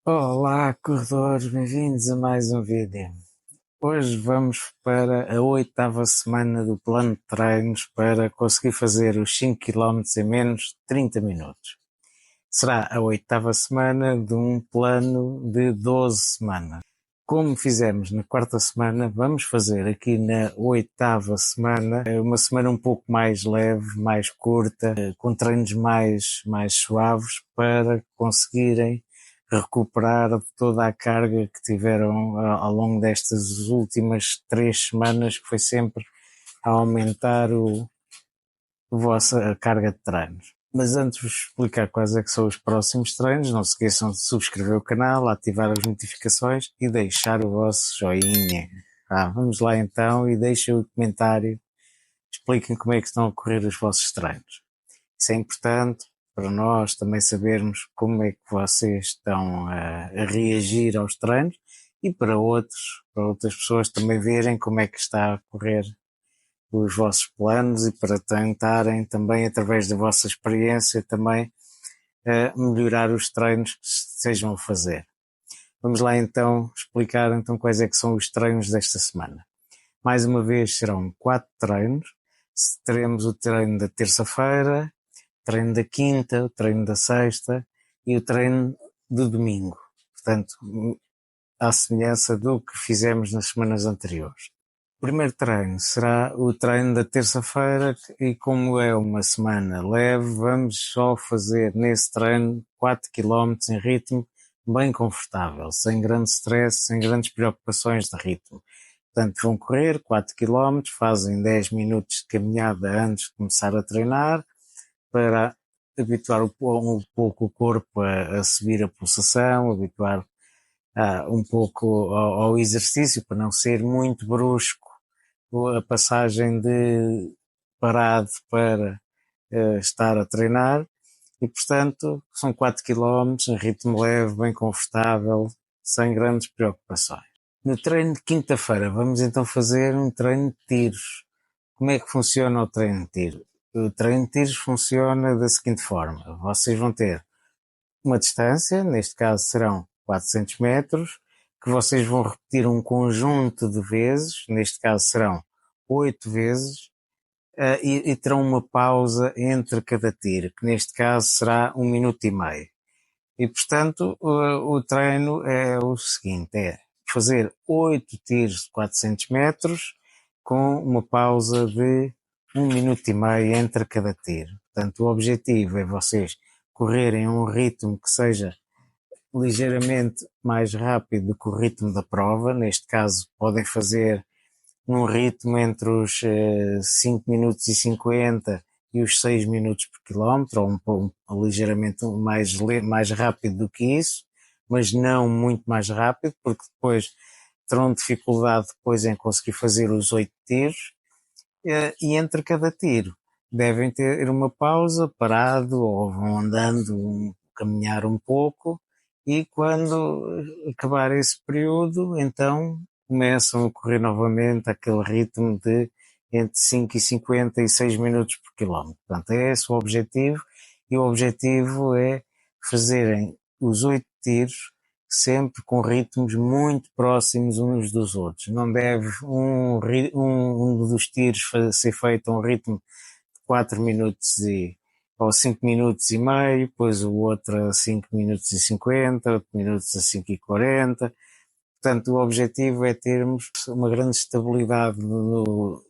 Olá, corredores, bem-vindos a mais um vídeo. Hoje vamos para a oitava semana do plano de treinos para conseguir fazer os 5 km em menos de 30 minutos. Será a oitava semana de um plano de 12 semanas. Como fizemos na quarta semana, vamos fazer aqui na oitava semana uma semana um pouco mais leve, mais curta, com treinos mais suaves para conseguirem recuperar toda a carga que tiveram ao longo destas últimas 3 semanas, que foi sempre a aumentar a vossa carga de treinos. Mas antes de vos explicar quais é que são os próximos treinos, não se esqueçam de subscrever o canal, ativar as notificações e deixar o vosso joinha. Vamos lá então e deixem o comentário, expliquem como é que estão a correr os vossos treinos. Isso é importante para nós também sabermos como é que vocês estão a reagir aos treinos e para outras pessoas também verem como é que está a correr os vossos planos e para tentarem também, através da vossa experiência, também melhorar os treinos que estejam a fazer. Vamos lá então explicar então quais é que são os treinos desta semana. Mais uma vez serão 4 treinos. Teremos o treino da terça-feira, o treino da quinta, o treino da sexta e o treino do domingo. Portanto, à semelhança do que fizemos nas semanas anteriores. O primeiro treino será o treino da terça-feira e como é uma semana leve, vamos só fazer nesse treino 4 km em ritmo bem confortável, sem grande stress, sem grandes preocupações de ritmo. Portanto, vão correr 4 km, fazem 10 minutos de caminhada antes de começar a treinar, para habituar um pouco o corpo a subir a pulsação, habituar um pouco ao exercício, para não ser muito brusco a passagem de parado para estar a treinar. E, portanto, são 4 km em ritmo leve, bem confortável, sem grandes preocupações. No treino de quinta-feira, vamos então fazer um treino de tiros. Como é que funciona o treino de tiro? O treino de tiros funciona da seguinte forma: vocês vão ter uma distância, neste caso serão 400 metros, que vocês vão repetir um conjunto de vezes, neste caso serão 8 vezes, e terão uma pausa entre cada tiro, que neste caso será 1 minuto e meio. E portanto, o treino é o seguinte: é fazer 8 tiros de 400 metros com uma pausa de 1 minuto e meio entre cada tiro. Portanto, o objetivo é vocês correrem a um ritmo que seja ligeiramente mais rápido do que o ritmo da prova. Neste caso, podem fazer num ritmo entre os 5 minutos e 50 e os 6 minutos por quilómetro, ou ligeiramente mais rápido do que isso, mas não muito mais rápido, porque depois terão dificuldade depois em conseguir fazer os 8 tiros, e entre cada tiro devem ter uma pausa, parado, ou vão andando, caminhar um pouco, e quando acabar esse período, então começam a correr novamente aquele ritmo de entre 5 e 50 e 6 minutos por quilómetro. Portanto, é esse o objetivo, e o objetivo é fazerem os 8 tiros sempre com ritmos muito próximos uns dos outros. Não deve um dos tiros ser feito a um ritmo de 4 minutos ou 5 minutos e meio, depois o outro a 5 minutos e 50, 8 minutos a 5 e 40. Portanto, o objetivo é termos uma grande estabilidade no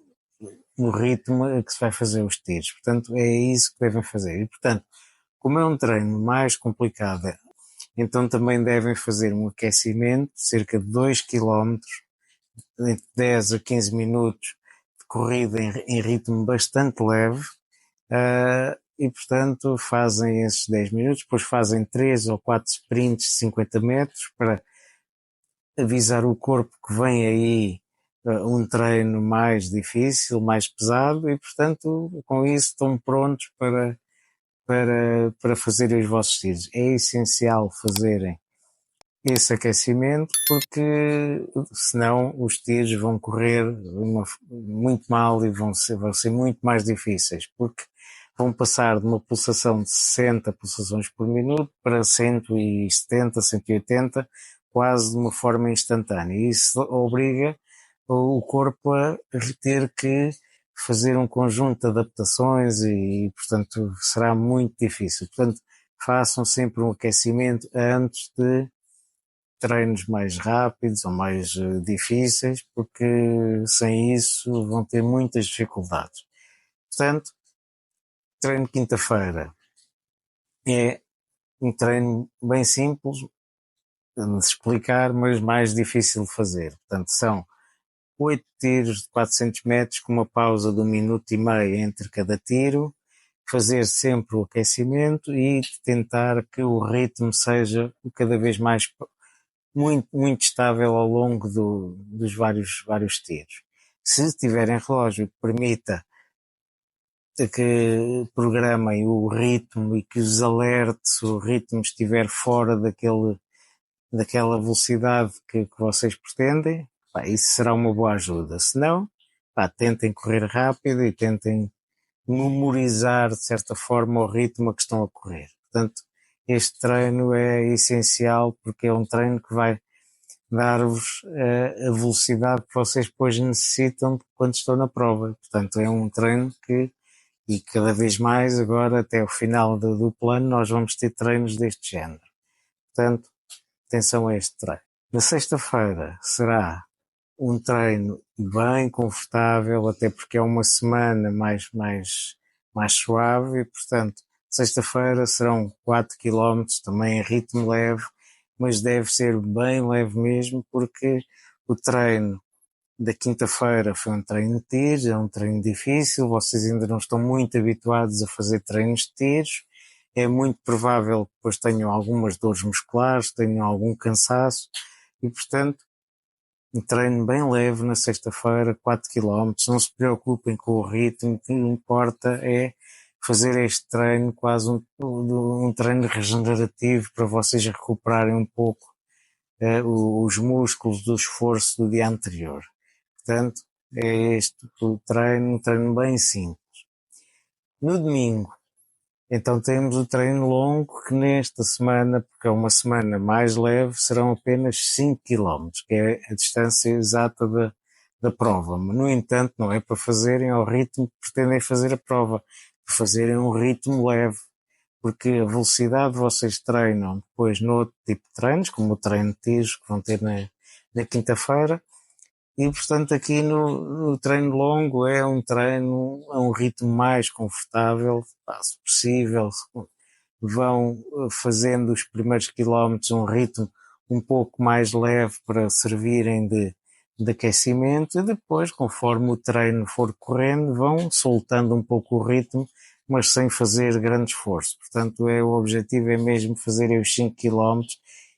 ritmo a que se vai fazer os tiros. Portanto, é isso que devem fazer. E, portanto, como é um treino mais complicado, então também devem fazer um aquecimento de cerca de 2 km, entre 10 a 15 minutos de corrida em ritmo bastante leve, e portanto fazem esses 10 minutos, depois fazem 3 ou 4 sprints de 50 metros para avisar o corpo que vem aí um treino mais difícil, mais pesado, e portanto com isso estão prontos para fazer os vossos tiros. É essencial fazerem esse aquecimento, porque senão os tiros vão correr muito mal e vão ser muito mais difíceis, porque vão passar de uma pulsação de 60 pulsações por minuto para 170, 180, quase de uma forma instantânea. E isso obriga o corpo a ter que fazer um conjunto de adaptações e, portanto, será muito difícil. Portanto, façam sempre um aquecimento antes de treinos mais rápidos ou mais difíceis, porque sem isso vão ter muitas dificuldades. Portanto, treino de quinta-feira é um treino bem simples de explicar, mas mais difícil de fazer. Portanto, são 8 tiros de 400 metros com uma pausa de 1 minuto e meio entre cada tiro, fazer sempre o aquecimento e tentar que o ritmo seja cada vez mais muito estável ao longo dos vários tiros. Se tiverem relógio que permita que programem o ritmo e que os alerte se o ritmo estiver fora daquela velocidade que vocês pretendem, isso será uma boa ajuda. Se não, tentem correr rápido e tentem memorizar de certa forma o ritmo a que estão a correr. Portanto, este treino é essencial porque é um treino que vai dar-vos a velocidade que vocês depois necessitam quando estão na prova. Portanto, é um treino e cada vez mais agora até o final do plano nós vamos ter treinos deste género. Portanto, atenção a este treino. Na sexta-feira será um treino bem confortável, até porque é uma semana mais suave e, portanto, sexta-feira serão 4 km também em ritmo leve, mas deve ser bem leve mesmo, porque o treino da quinta-feira foi um treino de tiros, é um treino difícil, vocês ainda não estão muito habituados a fazer treinos de tiros, é muito provável que depois tenham algumas dores musculares, tenham algum cansaço e, portanto, um treino bem leve na sexta-feira, 4 km, não se preocupem com o ritmo, o que importa é fazer este treino, quase um treino regenerativo para vocês recuperarem um pouco os músculos do esforço do dia anterior. Portanto, é este o treino, um treino bem simples. No domingo, então temos o treino longo que nesta semana, porque é uma semana mais leve, serão apenas 5 km, que é a distância exata da prova. Mas, no entanto, não é para fazerem ao ritmo que pretendem fazer a prova, é para fazerem um ritmo leve, porque a velocidade vocês treinam depois no outro tipo de treinos, como o treino de tiros que vão ter na quinta-feira, e portanto aqui no treino longo é um treino a um ritmo mais confortável, se possível, vão fazendo os primeiros quilómetros um ritmo um pouco mais leve para servirem de aquecimento e depois, conforme o treino for correndo, vão soltando um pouco o ritmo, mas sem fazer grande esforço. Portanto, o objetivo é mesmo fazerem os 5 km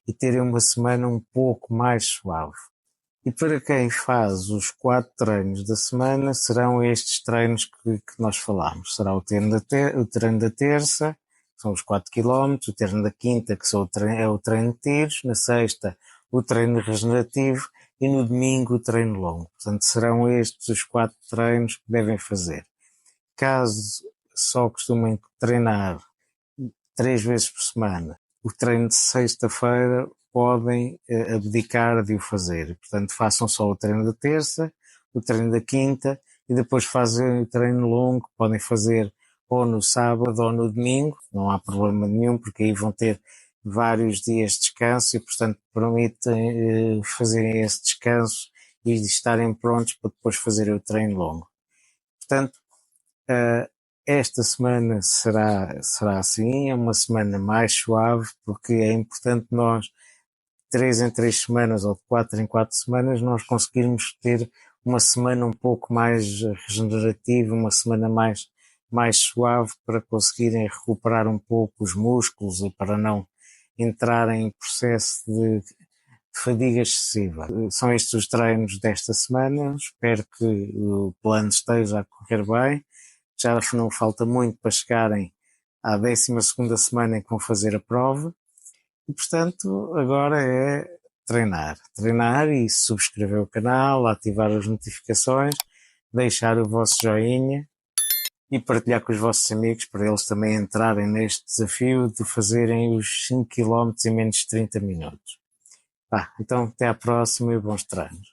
e terem uma semana um pouco mais suave. E para quem faz os 4 treinos da semana, serão estes treinos que nós falámos. Será o treino da terça, que são os 4 km, o treino da quinta, que é o treino de tiros, na sexta o treino regenerativo e no domingo o treino longo. Portanto, serão estes os 4 treinos que devem fazer. Caso só costumem treinar 3 vezes por semana, o treino de sexta-feira podem abdicar de o fazer. Portanto, façam só o treino da terça, o treino da quinta e depois fazem o treino longo, podem fazer ou no sábado ou no domingo, não há problema nenhum, porque aí vão ter vários dias de descanso e, portanto, permitem fazerem esse descanso e estarem prontos para depois fazerem o treino longo. Portanto, esta semana será assim, é uma semana mais suave, porque é importante nós, 3 em 3 semanas ou de 4 em 4 semanas, nós conseguirmos ter uma semana um pouco mais regenerativa, uma semana mais suave para conseguirem recuperar um pouco os músculos e para não entrarem em processo de fadiga excessiva. São estes os treinos desta semana, espero que o plano esteja a correr bem. Já não falta muito para chegarem à 12ª semana em que vão fazer a prova e, portanto, agora é treinar e subscrever o canal, ativar as notificações, deixar o vosso joinha e partilhar com os vossos amigos para eles também entrarem neste desafio de fazerem os 5 km em menos de 30 minutos. Então até à próxima e bons treinos.